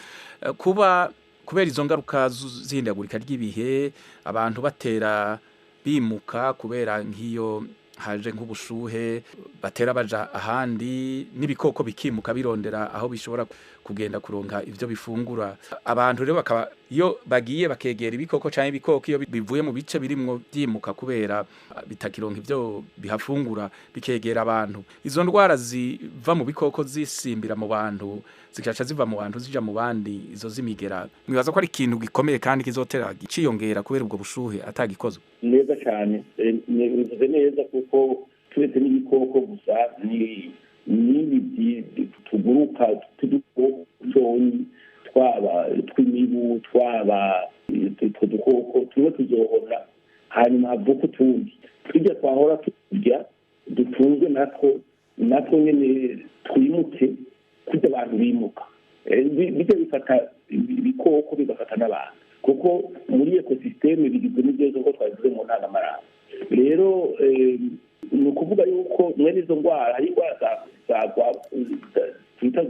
kubera izo ngaruka z'ihindagurika ry'ibihe abantu batera bimuka kubera nk'iyo haje nk'ubushuhe batera baja ahandi n'ibikoko bikimuka birondera aho bishobora kugenda kuronka ivyo bifungura abantu rero bakaba iyo bagiye bakegera ibikoko cyangwa ibikoko iyo bivuye mu bice birimwo byimuka kubera bitakironka ivyo bihafungura bikegera abantu izo ndwara ziva mu bikoko zisimbira mu bantu zikaca ziva mu bantu zija mu bandi izo zimigera mwibaza ko ari ikintu gikomeye kandi kizotera giciyongera kubera ubwo bushuhe atagikozwe neza cyane nivuze neza kuko turetse n'ibikoko gusa n'ibi tuguruka tudukoni twaba tw'imibu twaba utwo dukoko tuba tuzohora hanyuma havuka utundi tujya twahora turya dutunzwe natwo nyine twimuke kurya abantu bimuka bijya bifata ibikoko bigafata n'abantu kuko muri ekosisiteme bigizwe n'ibyo nk'uko twabivuze mu ntangamarara rero ni ukuvuga yuko mwene izo ndwara hari indwara twita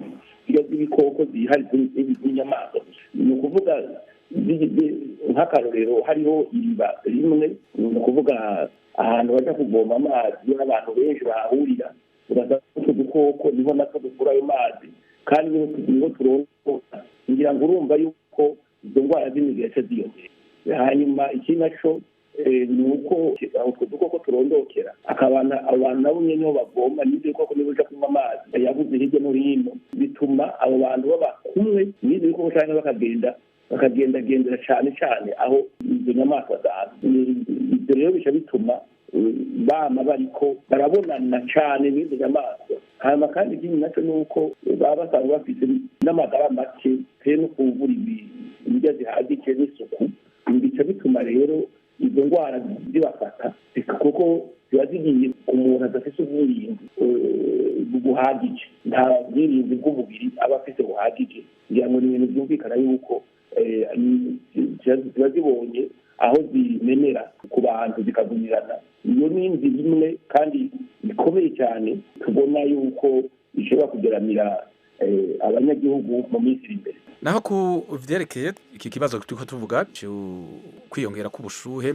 z'ibikoko zihari z'inyamaswa ni ukuvuga nk'akarorero hariho iriba rimwe ni ukuvuga ahantu bajya kuvoma amazi n'abantu benshi bahahurira ugasanga utwo dukoko niho natwo dukura ayo mazi kandi niho turonka ngira ngo urumva yuko izo ndwara z'imigace ziyongera hanyuma iki naco ni uko utwo dukoko turondokera akabana abantu nabo nyene niho bavoma n'ibyo bikoko nibo bija kunywa amazi yabuze hirya no hino bituma abo bantu baba kumwe n'ibyo bikoko canke bakagendagendera cane aho izo nyamaswa zaza ibyo rero bica bituma bama bariko barabonana cane n'izo nyamaswa hanyuma kandi ikindi naco ni uko baba basanzwe bafite n'amagara make pe no kuvura ibirya zihagije n'isuku bica bituma rero izo ndwara zibafata kuko ziba zigiye ku muntu adafite ubwirinzi buhagije nta bwirinzi bw'umubiri aba afite buhagije kugira ngo ni ibintu byumvikana yuko ziba zibonye aho zimenera ku bantu zikagumirana iyo ni inzira imwe kandi ikomeye cyane tubona yuko ishobora kugeramira abanyagihugu mu minsi iri imbere naho ku vyerekeye iki kibazo turiko tuvuga kwiyongera k'ubushuhe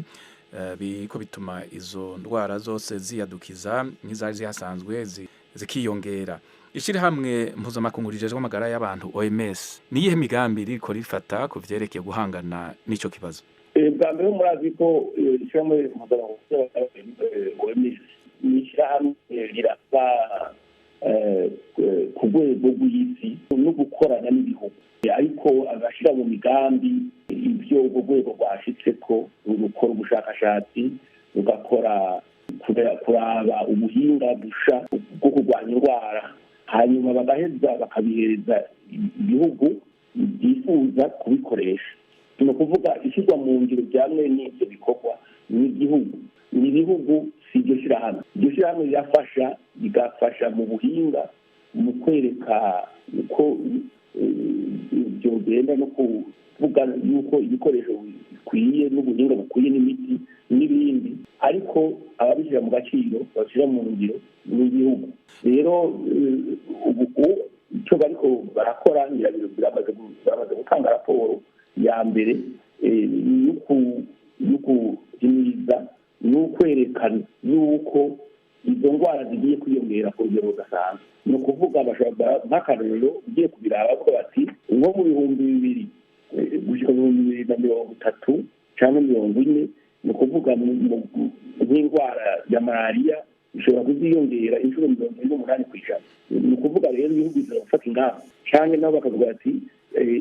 biko bituma izo ndwara zose ziyadukiza nk'izari zihasanzwe zikiyongera ishirahamwe mpuzamakungu rijejwe amagara y'abantu OMS niyihe migambi ririko rifata ku vyerekeye guhangana n'ico kibazo bwa mbere murazi ko ishirahamwe mpuzamakungu OMS ni ishirahamwe riraba ku rwego rw'isi no gukorana n'ibihugu ariko agashyira mu migambi ibyo urwo rwego rwashitseko rukora ubushakashatsi rugakora kuraba ubuhinga busha bwo kurwanya indwara hanyuma bagaheza bakabihereza ibihugu byifuza kubikoresha ni ukuvuga ishyirwa mu ngiro bya mwene ibyo bikorwa n'igihugu n'ibihugu si iryo shyirahamwe iryo shyirahamwe rirafasha rigafasha mu buhinga mu kwereka uko byogenda no kuvuga yuko ibikoresho bikwiye n'ubuhinga bukwiye n'imiti n'ibindi ariko ababishyira mu gaciro babishyira mu ngiro n'igihugu rero ubu icyo bariko barakora biramaze gutanga raporo ya mbere y'ukuhimiriza n'ukwerekana yuko izo ndwara zigiye kwiyongera ku rugero rudasanzwe ni ukuvuga bashobora nk'akarorero ugiye kubiraba bavuga bati nko mu bihumbi bibiri gushyika mu bihumbi bibiri na 30 cyangwa 40 ni ukuvuga nk'indwara ya malariya ishobora kuziyongera inshuro 28 ku ijana ni ukuvuga rero ibihugu bishobora gufata ingamba cyangwa nabo bakavuga bati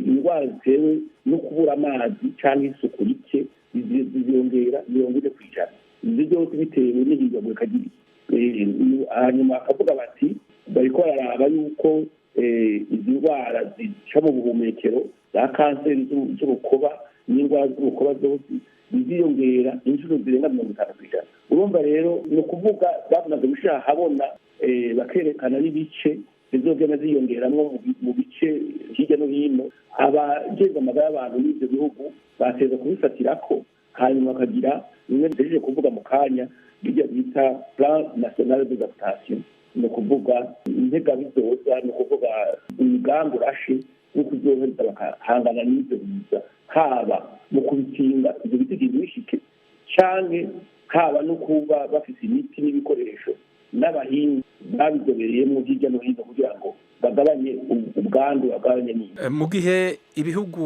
indwara zitewe no kubura amazi cyangwa isuku rike ziziyongera 40 ku ijana ibyo byose bitewe n'ihindagurika ry'ibihe hanyuma bakavuga bati bariko bararaba yuko izi ndwara zica mu buhumekero za kanseri z'urukoba n'indwara z'urukoba zose ziziyongera inshuro zirenga 50 ku ijana urumva rero ni ukuvuga bamaze gushyira ahabona bakerekana n'ibice zizogenda ziyongeramwo mu bice hirya no hino abageze amagara y'abantu n'ibyo bihugu bateza kubifatirako hanyuma bakagira bimwe dutegereje kuvuga mu kanya bijya bita plan national d'adaptation ni ukuvuga intega bizoza ni ukuvuga imigambi urashe no kuzohereza bakahangana n'ibyo biza haba mu kubikinga ibyo bitigeze bishike canke haba no kuba bafite imiti n'ibikoresho n'abahinzi babizobereyemo hirya no hino kugira ngo bagabanye ubwandu bagabanye n'ibindi mu gihe ibihugu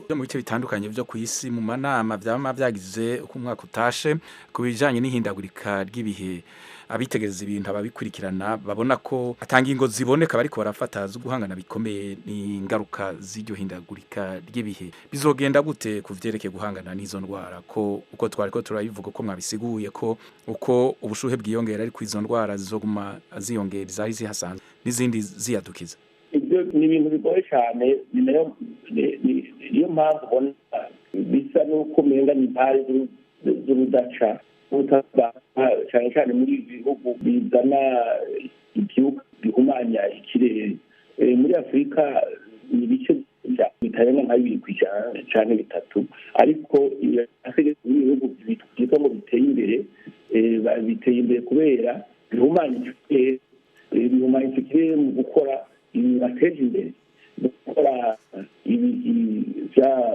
byo mu bice bitandukanye byo ku isi mu manama byama byagize uko umwaka utashe ku bijanye n'ihindagurika ry'ibihe abitegereza ibintu ababikurikirana babona ko atanga ingo ziboneka bariko barafata zo guhangana bikomeye n'ingaruka z'iryo hindagurika ry'ibihe bizogenda gute kuvyerekeye guhangana n'izo ndwara ko uko twariko turabivuga ko mwabisiguye ko uko ubushuhe bwiyongera ariko izo ndwara zizoguma ziyongera zari zihasanzwe n'izindi ziyadukiza ibyo ni ibintu bigoye cyane niyo mpamvu ubona bisa n'uko umenga ni impari z'urudaca cyane cyane muri ibi bihugu bizana ibyuka bihumanya ikirere muri afurika ni ibice bitarenga nka 2% canke 3, ariko ibihugu byitwa ngo biteye imbere biteye imbere kubera bihumanya ikirere mu gukora ibibateje imbere, gukora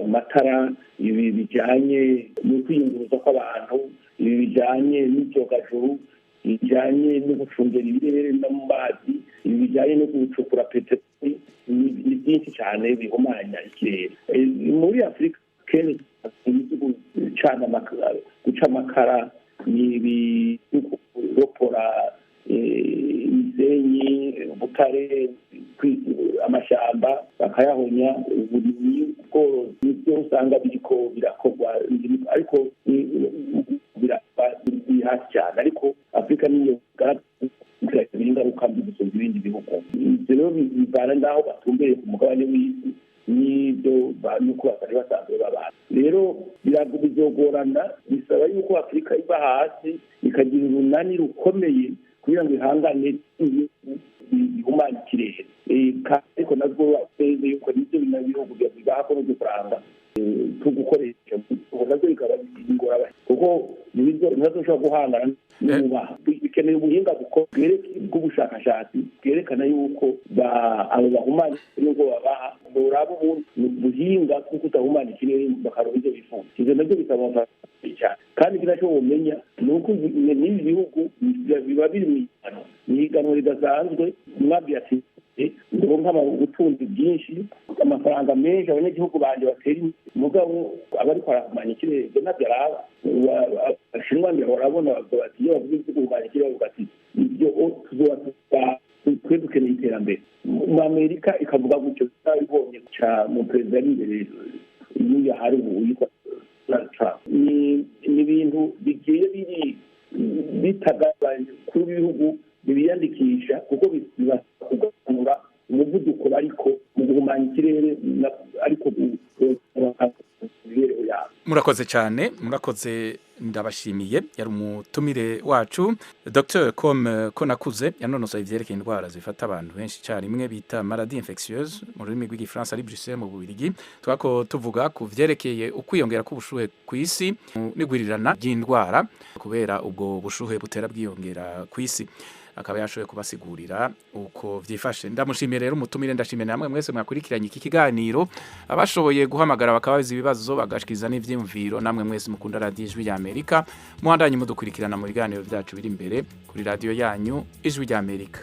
matara, ibi bijyanye no kwiyunguruza kw'abantu, ibi bijyanye n'ibyogajuru, bijyanye no gucungera ibirere no mu mazi, ibi bijyanye no gucukura peteroli, ni byinshi cyane bihumanya ikirere. Muri afurika kenshi guca amakara ni ropora imisenyi, ubutare, amashyamba bakayahonya, uburimyi, ubworozi, nibyo usanga biriko birakorwa, ariko biri hasi cyane. Ariko afurika niyo biragira ingaruka mbi gusumba ibindi bihugu. Ibyo rero bivana n'aho batumbereye ku mugabane w'isi n'ibyo nuko batari basanzwe babana. Rero bizogorana, bisaba yuko afurika iva hasi ikagira urunani rukomeye kugira ngo ihangane bihumanya ikirere, ariko nabwo bateze yuko nibyo bihugu bigaha ko n'udufaranga tugukoresha nabyo bikaba ingora, kuko ntibazoshobora guhangana n'ububaha. Bikeneye ubuhinga bw'ubushakashatsi bwerekana yuko abo bahumanya n'ubwo babaha boraba ubuhinga bwo kudahumanya ikirere bakaronka ibyo bifuza. Ivyo nabyo bisaba amafaranga cyane, kandi kinacyo womenya ni uko n'ibi bihugu biba biri mu ihiganwa ridasanzwe. Mwabwiye ati ndabona ubutunzi bwinshi, amafaranga menshi, abanyagihugu banje batera imbere, mugabo abariko barahumanya ikirere ibyo nabyo araba. Abashinwa mbere barabona bati iyo bavuze ibyo guhumanya ikirere bavuga ati ibyo twe dukeneye iterambere. Mu Amerika ikavuga gutyo, babibonye mu perezida w'imbere iyo hari uwitwa Donald Trump. Ni ibintu bigiye biri bitagabanye kuri ibihugu bibiyandikisha, kuko kugabanura umuvuduko ariko mu guhumanya ikirere, ariko imibereho yabo. Murakoze cyane, murakoze, ndabashimiye. Yari umutumire wacu Dr. Konakuze yanonosoye ivyerekeye indwara zifata abantu benshi icyarimwe bita maladie infectieuse mu rurimi rw'igifaransa ari Bruxelles mu Bubiligi. Twako tuvuga ku vyerekeye ukwiyongera k'ubushuhe ku isi n'igwirirana ry'indwara kubera ubwo bushuhe butera bwiyongera ku isi. Akaba yashoboye kubasigurira uko vyifashe. Ndamushimiye rero umutumire, ndashimiye namwe mwese mwakurikiranye iki kiganiro, abashoboye guhamagara bakabaza ibibazo bagashikiza n'ivyumviro. Namwe mwese mukunda radio Ijwi ry'Amerika, muhandanye mudukurikirana mu biganiro byacu biri imbere kuri radio yanyu Ijwi ry'Amerika.